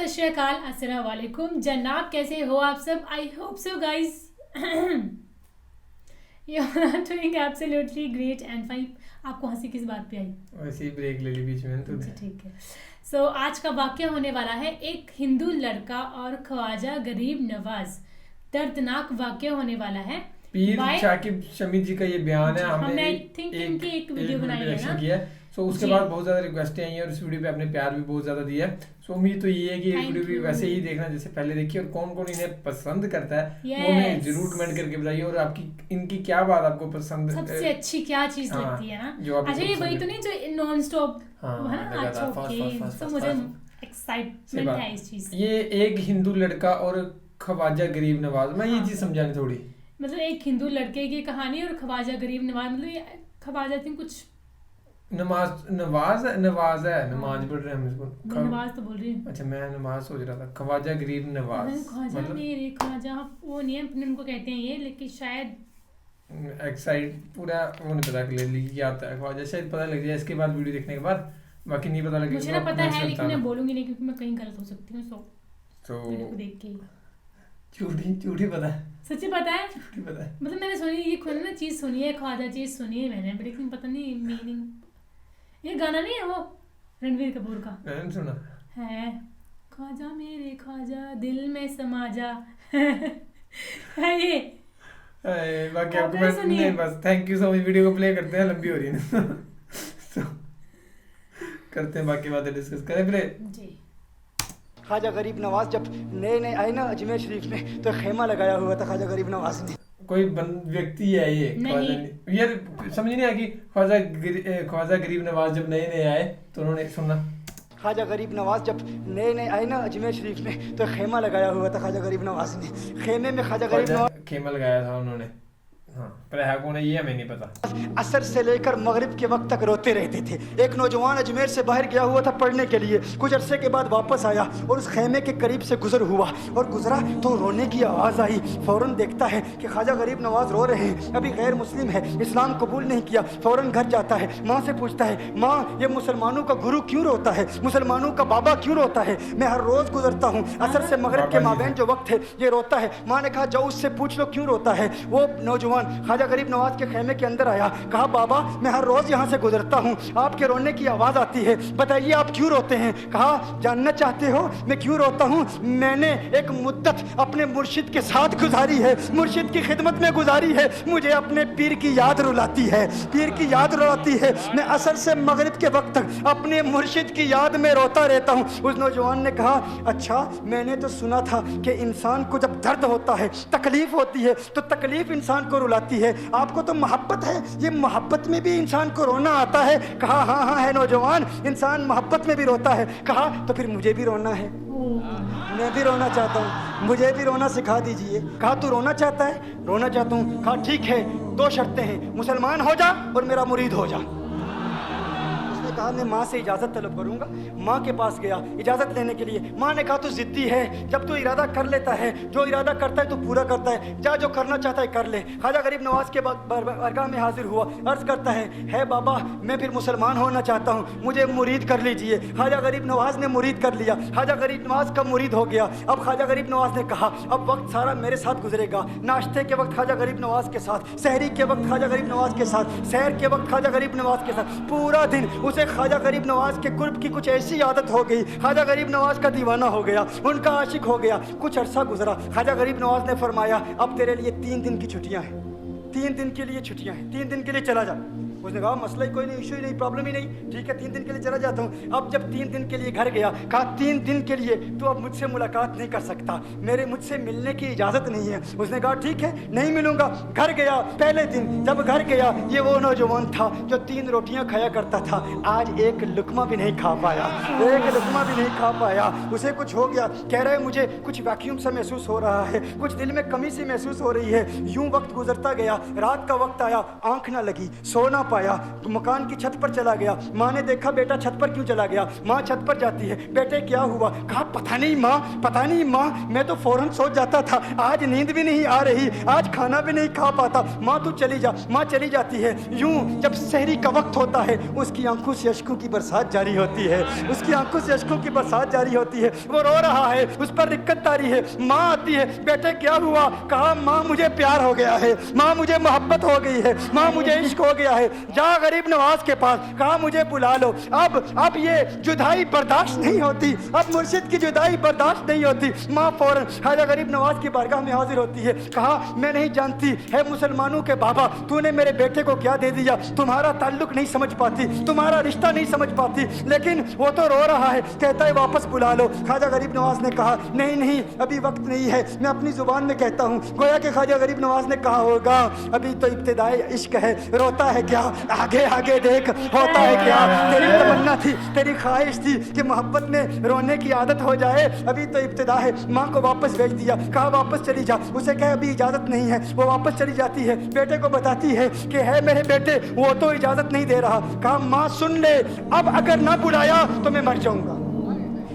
सत श्री अकाल, अस्सलाम वालेकुम जनाब, कैसे हो आप सब? I hope so guys you are doing absolutely great and fine. आपको हंसी किस बात पे आई? वैसे ही ब्रेक ले ली बीच में तो ठीक है। सो आज का वाक्य होने वाला है एक हिंदू लड़का और ख्वाजा गरीब नवाज। दर्दनाक वाक्य होने वाला है। पीर शाकिब शमी जी का ये बयान है। हमने आई थिंक इनकी एक वीडियो बनाई है ना। सो उसके बाद बहुत ज्यादा रिक्वेस्टें आई हैं और इस वीडियो पे आपने प्यार भी बहुत ज्यादा दिया है। सो उम्मीद तो ये है कि ये वीडियो भी वैसे ही देखना जैसे पहले देखी, और कौन कौन इन्हें पसंद करता है वो हमें जरूर कमेंट करके बताइए, और आपकी इनकी क्या बात आपको पसंद, सबसे अच्छी क्या चीज लगती है ना। अच्छा, ये वही तो नहीं जो नॉन स्टॉप है ना? अच्छा ओके, तो मुझे एक्साइटमेंट है इस चीज। ये एक हिंदू लड़का और ख्वाजा गरीब नवाज, मैं ये चीज समझानी थोड़ी, मतलब एक हिंदू लड़के की कहानी और ख्वाजा गरीब नवाज, मतलब ख्वाजा थी कुछ नवाज है नमाज पढ़ रहे हैं हम इसको। नवाज तो बोल रही हूँ। अच्छा, मैं नमाज सोच रहा था। ख्वाजा गरीब नवाज ख्वाजा मेरे ख्वाजा वो नहीं है, अपने उनको कहते हैं ये, लेकिन शायद एक्साइड पूरा वो नहीं पता ले ली क्या आता है ख्वाजा, शायद पता लग जाए इसके बाद वीडियो देखने के बाद, बाकी नहीं पता लगे। मुझे ना पता है लेकिन मैं बोलूंगी नहीं क्योंकि मैं कहीं गलत हो सकती हूँ। सो देख के झूठी पता है, सच्ची पता है, झूठी पता है। मतलब मैंने सुनी ये खुद ना चीज सुनी है, ख्वाजा चीज सुनी है मैंने, लेकिन पता नहीं मीनिंग। ये गाना नहीं है वो रणवीर कपूर का? मैंने सुना है ख्वाजा मेरे ख्वाजा दिल में समा जा है ये। बाकी आपको मैं नहीं, बस thank you so much. Video को प्ले करते हैं, लंबी हो रही है तो करते हैं बाकी बातें डिस्कस करें प्ले जी। ख्वाजा गरीब नवाज जब नए नए आए ना अजमेर शरीफ में, तो खेमा लगाया हुआ था ख्वाजा गरीब नवाज ने। कोई व्यक्ति है ये ख्वाजा यार, समझ नहीं आया कि ख्वाजा गरीब नवाज जब नए नए आए तो उन्होंने सुनना। ख्वाजा गरीब नवाज जब नए नए आए ना अजमेर शरीफ में, तो खेमा लगाया हुआ था ख्वाजा गरीब नवाज ने। खेमे में ख्वाजा गरीब नवाज खेमा लगाया था उन्होंने, हाँ, पर है कौन है ये हमें नहीं पता। असर से लेकर मगरिब के वक्त तक रोते रहते थे। एक नौजवान अजमेर से बाहर गया हुआ था पढ़ने के लिए, कुछ अरसे के बाद वापस आया और उस खेमे के करीब से गुजर हुआ, और गुजरा तो रोने की आवाज़ आई। फौरन देखता है कि ख्वाजा गरीब नवाज रो रहे हैं, अभी गैर मुस्लिम है, इस्लाम कबूल नहीं किया। फौरन घर जाता है, माँ से पूछता है, माँ ये मुसलमानों का गुरु क्यों रोता है, मुसलमानों का बाबा क्यों रोता है? मैं हर रोज़ गुजरता हूँ, असर से मगरिब के माबैन जो वक्त है ये रोता है। माँ ने कहा जाओ उससे पूछ लो क्यों रोता है। वो नौजवान ख्वाजा गरीब नवाज के खेमे के अंदर आया, कहा बाबा मैं हर रोज यहाँ से गुजरता हूँ, आपके रोने की आवाज आती है, बताइए आप क्यों रोते हैं? कहा जानना चाहते हो मैं क्यों रोता हूँ? मैंने एक मुद्दत अपने मुर्शिद के साथ गुजारी है, मुर्शिद की खिदमत में गुजारी है, मुझे अपने पीर की याद रुलाती है, पीर की याद रुलाती है। मैं असर से मगरिब के वक्त तक अपने मुर्शिद की याद में रोता रहता हूँ। उस नौजवान ने कहा अच्छा, मैंने तो सुना था कि इंसान को जब दर्द होता है, तकलीफ होती है, तो तकलीफ इंसान को रुलाती है, आपको तो मोहब्बत है, ये मोहब्बत में भी इंसान को रोना आता है? कहा हाँ हाँ है नौजवान, इंसान मोहब्बत में भी रोता है। कहा तो फिर मुझे भी रोना है, मैं भी रोना चाहता हूँ, मुझे भी रोना सिखा दीजिए। कहा तू रोना चाहता है? रोना चाहता हूँ। कहा ठीक है, दो शर्तें हैं, मुसलमान हो जा और मेरा मुरीद हो जा। कहा मैं माँ से इजाज़त तलब करूंगा। माँ के पास गया इजाज़त लेने के लिए। माँ ने कहा तू ज़िद्दी है, जब तू इरादा कर लेता है, जो इरादा करता है तो पूरा करता है, जा जो करना चाहता है कर ले। ख्वाजा गरीब नवाज के बारगाह में हाजिर हुआ, अर्ज़ करता है बाबा मैं फिर मुसलमान होना चाहता हूँ, मुझे मुरीद कर लीजिए। ख्वाजा गरीब नवाज ने मुरीद कर लिया, ख्वाजा गरीब नवाज का मुरीद हो गया। अब ख्वाजा गरीब नवाज ने कहा अब वक्त सारा मेरे साथ गुजरेगा, नाश्ते के वक्त ख्वाजा गरीब नवाज के साथ, सहरी के वक्त ख्वाजा गरीब नवाज के साथ, सैर के वक्त ख्वाजा गरीब नवाज के साथ, पूरा दिन उसे ख्वाजा गरीब नवाज के कुर्ब की कुछ ऐसी आदत हो गई, ख्वाजा गरीब नवाज का दीवाना हो गया, उनका आशिक हो गया। कुछ अरसा गुजरा, ख्वाजा गरीब नवाज ने फरमाया अब तेरे लिए 3 दिन की छुट्टियां हैं, 3 दिन के लिए छुट्टियां हैं, 3 दिन के लिए चला जा। उसने कहा मसला ही कोई नहीं, इशू ही नहीं, प्रॉब्लम ही नहीं, ठीक है 3 दिन के लिए चला जाता हूँ। अब जब 3 दिन के लिए घर गया, कहा 3 दिन के लिए तू अब मुझसे मुलाकात नहीं कर सकता, मुझसे मिलने की इजाज़त नहीं है। उसने कहा ठीक है नहीं मिलूंगा। घर गया, पहले दिन जब घर गया, ये वो नौजवान था जो 3 रोटियां खाया करता था, आज एक लुकमा भी नहीं खा पाया, एक लुकमा भी नहीं खा पाया। उसे कुछ हो गया, कह रहा है मुझे कुछ वैक्यूम सा महसूस हो रहा है, कुछ दिल में कमी सी महसूस हो रही है। यूं वक्त गुजरता गया, रात का वक्त आया, आंख ना लगी, सो ना पाया, मकान की छत पर चला गया। माँ ने देखा बेटा छत पर क्यों चला गया। माँ छत पर जाती है, बेटे क्या हुआ? कहा पता नहीं माँ, पता नहीं माँ, मैं तो फौरन सो जाता था, आज नींद भी नहीं आ रही, आज खाना भी नहीं खा पाता। माँ तू चली जा। माँ चली जाती है। यूं जब सहरी का वक्त होता है, उसकी आंखों से अश्कों की बरसात जारी होती है, उसकी आंखों से अश्कों की बरसात जारी होती है। वो रो रहा है, उस पर दिक्कत तारी है। माँ आती है, बेटे क्या हुआ? कहा माँ मुझे प्यार हो गया है, माँ मुझे मोहब्बत हो गई है, माँ मुझे इश्क हो गया है। जा गरीब नवाज के पास, कहा मुझे बुला लो। अब ये जुदाई बर्दाश्त नहीं होती, अब मुर्शिद की जुदाई बर्दाश्त नहीं होती। माँ फौरन ख्वाजा गरीब नवाज की बारगाह में हाजिर होती है। कहा मैं नहीं जानती है मुसलमानों के बाबा, तूने मेरे बेटे को क्या दे दिया? तुम्हारा ताल्लुक नहीं समझ पाती, तुम्हारा रिश्ता नहीं समझ पाती, लेकिन वो तो रो रहा है, कहता है वापस बुला लो। ख्वाजा गरीब नवाज ने कहा नहीं नहीं, अभी वक्त नहीं है, मैं अपनी जुबान में कहता हूँ। गोया कि ख्वाजा गरीब नवाज ने कहा होगा अभी तो इब्तिदाई इश्क है, रोता है क्या, आगे आगे देख होता है क्या। तेरी तमन्ना थी, तेरी ख्वाहिश थी कि मोहब्बत में रोने की आदत हो जाए, अभी तो इब्तिदा है। माँ को वापस भेज दिया, कहा वापस चली जा। उसे कहे अभी इजाजत नहीं है, वो वापस चली जाती है। बेटे को बताती है कि है मेरे बेटे, वो तो इजाजत नहीं दे रहा। कहा माँ सुन ले, अब अगर ना बुलाया तो मैं मर जाऊंगा,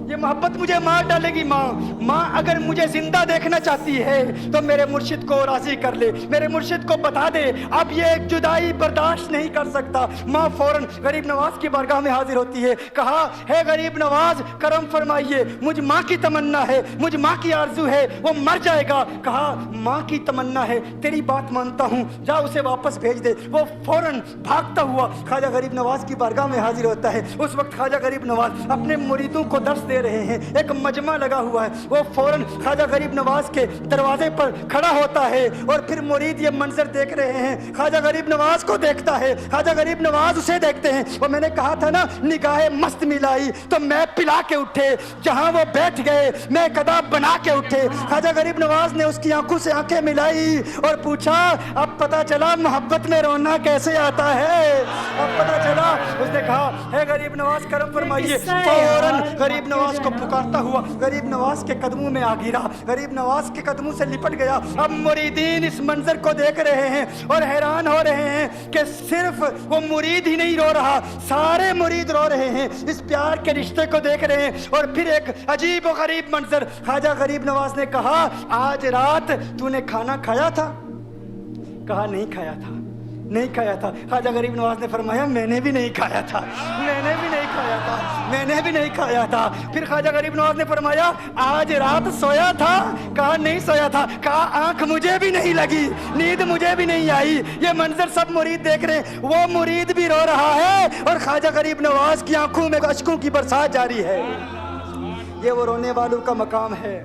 ये मोहब्बत मुझे मार डालेगी। माँ अगर मुझे जिंदा देखना चाहती है तो मेरे मुर्शिद को राजी कर ले, मेरे मुर्शिद को बता दे अब ये जुदाई बर्दाश्त नहीं कर सकता। माँ फौरन गरीब नवाज की बारगाह में हाजिर होती है। कहा है गरीब नवाज करम फरमाइए, मुझ माँ की तमन्ना है, मुझ माँ की आरजू है, वो मर जाएगा। कहा माँ की तमन्ना है, तेरी बात मानता हूँ, जा उसे वापस भेज दे। वो फौरन भागता हुआ ख्वाजा गरीब नवाज की बारगाह में हाजिर होता है। उस वक्त ख्वाजा गरीब नवाज अपने मुरीदों को दर्स दे रहे हैं, एक मजमा लगा हुआ है। वो फौरन ख्वाजा गरीब नवाज के दरवाजे पर खड़ा होता है और फिर मुरीद ये मंजर देख रहे हैं। ख्वाजा गरीब नवाज को देखता है, ख्वाजा गरीब नवाज उसे देखते हैं। वो मैंने कहा था ना निगाहे मस्त मिलाई तो मैं पिला के उठे, जहां वो बैठ गए मैं कदा बना के उठे। ख्वाजा गरीब नवाज ने उसकी आंखों से आंखें मिलाई और पूछा अब पता चला मोहब्बत में रोना कैसे आता है, अब पता चला। उसने कहा है गरीब नवाज करम फरमाइए। फौरन गरीब नवाज को पुकारता हुआ गरीब नवाज के कदमों में आ गिरा, गरीब नवाज के कदमों से लिपट गया। अब मुरीदीन इस मंजर को देख रहे हैं और हैरान हो रहे हैं कि सिर्फ वो मुरीद ही नहीं रो रहा, सारे मुरीद रो रहे हैं, इस प्यार के रिश्ते को देख रहे हैं। और फिर एक अजीब और गरीब मंजर, ख्वाजा गरीब नवाज ने कहा आज रात तूने खाना खाया था? कहा नहीं खाया था, नहीं खाया था। ख्वाजा गरीब नवाज ने फरमाया मैंने भी नहीं खाया था, मैंने भी नहीं खाया था, मैंने भी नहीं खाया था। फिर ख्वाजा गरीब नवाज ने फरमाया आज रात सोया था? कहा नहीं सोया था। कहा आंख मुझे भी नहीं लगी, नींद मुझे भी नहीं आई। ये मंजर सब मुरीद देख रहे हैं, वो मुरीद भी रो रहा है और ख्वाजा गरीब नवाज की आंखों में अश्कों की बरसात जारी है। ये वो रोने वालों का मकाम है।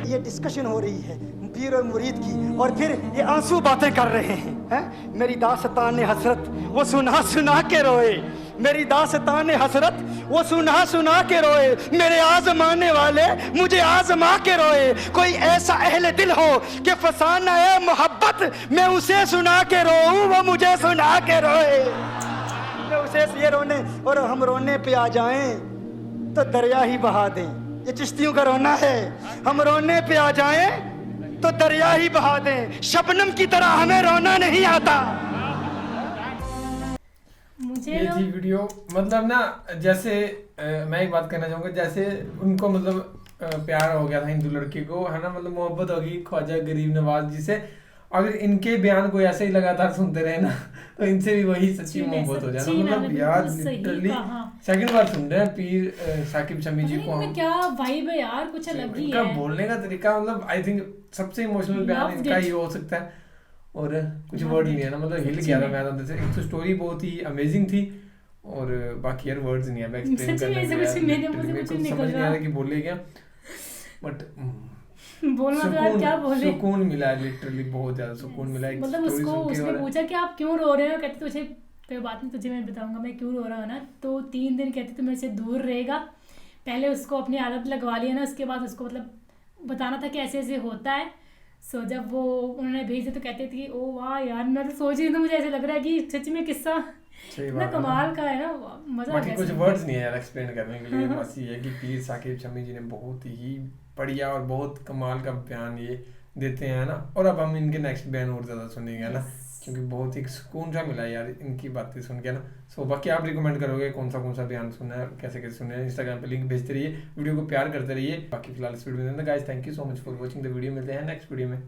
ये डिस्कशन हो रही है पीर और मुरीद की, और फिर ये आंसू बातें कर रहे हैं। मेरी दास्तान हसरत वो सुना सुना के रोए, मेरी दास्तान हसरत वो सुना सुना के रोए, मेरे आजमाने वाले मुझे आजमा के रोए। कोई ऐसा अहले दिल हो कि फसाना है मोहब्बत, मैं उसे सुना के रोऊं, वो मुझे सुना के रोए। मैं उसे ये रोने और हम रोने पे आ जाएं तो दरिया ही बहा दें। ये चिश्तियों का रोना है, हम रोने पे आ जाएं तो दरिया ही बहा दें, शबनम की तरह हमें रोना नहीं आता। मुझे ये थी वीडियो, मतलब ना जैसे मैं एक बात कहना चाहूँगा, जैसे उनको मतलब प्यार हो गया था हिंदू लड़के को, है ना, मतलब मोहब्बत होगी ख्वाजा गरीब नवाज जी से। अगर इनके बयान को ऐसे ही लगातार सुनते रहे ना तो इनसे भी वही सच्ची मोहब्बत हो जाए। मतलब यार लिटरली सेकंड बार सुन रहे हैं पीर साकिब शमी जी को हम। क्या वाइब है यार, कुछ अलग ही है। इनका बोलने का तरीका, मतलब आई थिंक सबसे इमोशनल बयान इनका ही हो सकता है, और कुछ वर्ड नहीं है ना, मतलब हिल गया था मैं अंदर से। एक तो स्टोरी बहुत ही अमेजिंग थी और बाकी यार वर्ड्स नहीं है मैं एक्सप्लेन करने में, कुछ समझ नहीं आ रहा कि बोले क्या, बट बोलना तो यार क्या बोले। सुकून मिला है, लिटरली बहुत ज्यादा सुकून मिला है। मतलब उसने पूछा कि आप क्यों रो रहे हो, कहते तुझे कोई बात नहीं, तुझे मैं बताऊंगा मैं क्यों रो रहा हूँ ना। तो 3 दिन कहते तो मेरे से दूर रहेगा, पहले उसको अपनी आदत लगवा लिया ना, उसके बाद उसको मतलब बताना था कि ऐसे ऐसे होता है। सो जब वो उन्होंने भेजे तो कहते थे ओ वाह यार, मैं तो सोच रही हूँ, मुझे ऐसे लग रहा है कि सच में किस्सा सही इतना बात है ना। कमाल का है ना, मजा आ बाकी गया कुछ सुन के। वर्ड्स नहीं है यार एक्सप्लेन करने के लिए, बस ये है कि पीर साकिब शमी जी ने बहुत ही बढ़िया और बहुत कमाल का बयान ये देते हैं ना। और अब हम इनके नेक्स्ट बयान और ज़्यादा सुनेंगे ना, क्योंकि बहुत ही सुकून सा मिला यार इनकी बातें सुन के ना। सो बाकी आप रिकमेंड करोगे कौन सा बयान सुनना है, कैसे कैसे सुनना है, इंस्टाग्राम पे लिंक भेजते रहिए, वीडियो को प्यार करते रहिए। बाकी फिलहाल इस वीडियो में guys thank you so much for watching the video, मिलते हैं नेक्स्ट वीडियो में।